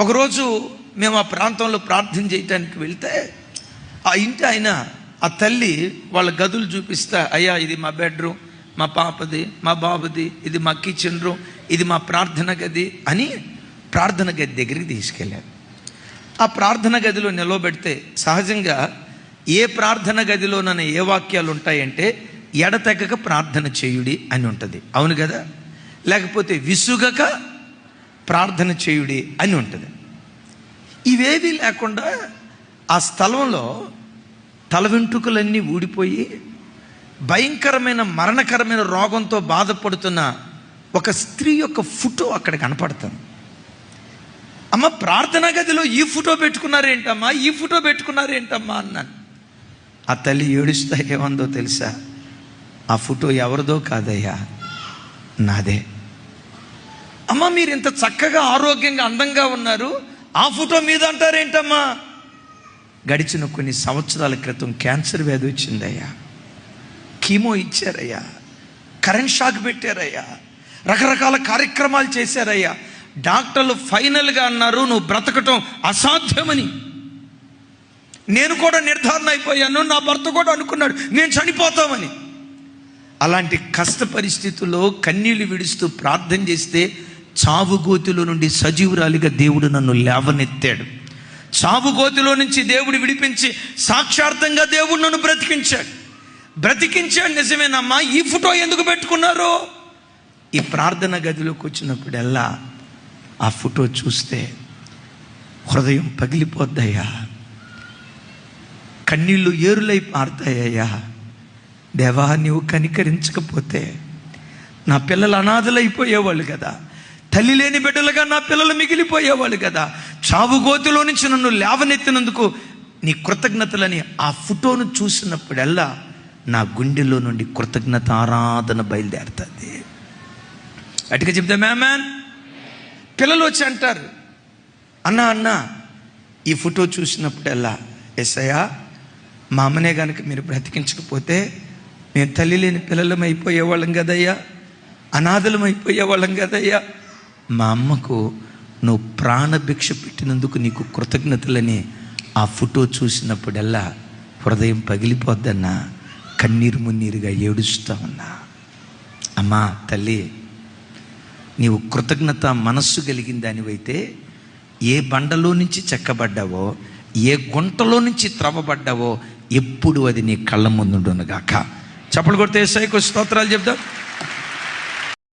ఒకరోజు మేము ఆ ప్రాంతంలో ప్రార్థన చేయటానికి వెళ్తే ఆ ఇంటి ఆయన ఆ తల్లి వాళ్ళ గదులు చూపిస్తా, అయ్యా ఇది మా బెడ్రూమ్, మా పాపది, మా బాబుది, ఇది మా కిచెన్ రూమ్, ఇది మా ప్రార్థన గది అని ప్రార్థన గది దగ్గరికి తీసుకెళ్ళారు. ఆ ప్రార్థన గదిలో నిలవబెడితే సహజంగా ఏ ప్రార్థన గదిలోనైనా ఏ వాక్యాలు ఉంటాయంటే ఎడతెగక ప్రార్థన చేయుడి అని ఉంటుంది, అవును కదా? లేకపోతే విసుగక ప్రార్థన చేయుడి అని ఉంటుంది. ఇవేవి లేకుండా ఆ స్థలంలో తల వెంట్రుకలన్నీ ఊడిపోయి భయంకరమైన మరణకరమైన రోగంతో బాధపడుతున్న ఒక స్త్రీ యొక్క ఫోటో అక్కడ కనపడుతుంది. అమ్మ, ప్రార్థనా గదిలో ఈ ఫోటో పెట్టుకున్నారేంటమ్మా, ఈ ఫోటో పెట్టుకున్నారేంటమ్మా అన్నాను. ఆ తల్లి ఏడుస్తా ఏమందో తెలుసా? ఆ ఫోటో ఎవరిదో కాదయ్యా, నాదే. అమ్మ, మీరు ఇంత చక్కగా ఆరోగ్యంగా అందంగా ఉన్నారు, ఆ ఫోటో మీద అంటారేంటమ్మా? గడిచిన కొన్ని సంవత్సరాల క్రితం క్యాన్సర్ వ్యాధి వచ్చిందయ్యా, కీమో ఇచ్చారయ్యా, కరెంట్ షాక్ పెట్టారయ్యా, రకరకాల కార్యక్రమాలు చేశారయ్యా. డాక్టర్లు ఫైనల్గా అన్నారు నువ్వు బ్రతకటం అసాధ్యమని. నేను కూడా నిర్ధారణ అయిపోయాను, నా భర్త కూడా అనుకున్నాడు నేను చనిపోతామని. అలాంటి కష్ట పరిస్థితుల్లో కన్నీళ్లు విడుస్తూ ప్రార్థన చేస్తే చావుగోతిలో నుండి సజీవురాలిగా దేవుడు నన్ను లేవనెత్తాడు. చావుగోతిలో నుంచి దేవుడు విడిపించి సాక్షార్థంగా దేవుడు నన్ను బ్రతికించాడు. నిజమేనమ్మా, ఈ ఫోటో ఎందుకు పెట్టుకున్నారో? ఈ ప్రార్థన గదిలోకి వచ్చినప్పుడల్లా ఆ ఫోటో చూస్తే హృదయం పగిలిపోద్దయ్యా, కన్నీళ్ళు ఏరులై పారుతాయ్యా. దేవా, నీవు కనికరించకపోతే నా పిల్లలు అనాథలైపోయేవాళ్ళు కదా, తల్లి లేని బిడ్డలుగా నా పిల్లలు మిగిలిపోయేవాళ్ళు కదా. చావుగోతిలో నుంచి నన్ను లేవనెత్తినందుకు నీ కృతజ్ఞతలని ఆ ఫోటోను చూసినప్పుడల్లా నా గుండెలో నుండి కృతజ్ఞత ఆరాధన బయలుదేరుతుంది. అటుగా చెప్తా మ్యాన్. పిల్లలు వచ్చి అంటారు, అన్న ఈ ఫోటో చూసినప్పుడల్లా ఎస్ఐయా, మా అమ్మనే కనుక మీరు బ్రతికించకపోతే మేము తల్లి లేని పిల్లలం అయిపోయేవాళ్ళం కదయ్యా, అనాథలం అయిపోయేవాళ్ళం కదయ్యా. మా అమ్మకు నువ్వు ప్రాణభిక్ష పెట్టినందుకు నీకు కృతజ్ఞతలని ఆ ఫోటో చూసినప్పుడల్లా హృదయం పగిలిపోద్దన్నా, కన్నీరు మున్నీరుగా ఏడుస్తా ఉన్నా. అమ్మా తల్లి, నీవు కృతజ్ఞత మనస్సు కలిగిన దానివైతే ఏ బండలో నుంచి చెక్కబడ్డావో, ఏ గుంటలో నుంచి త్రవ్వబడ్డావో ఎప్పుడు అది నీ కళ్ళ ముందుండునుగాక. చప్పలు కొడితే యేసయ్యకు స్తోత్రాలు చెప్దాం.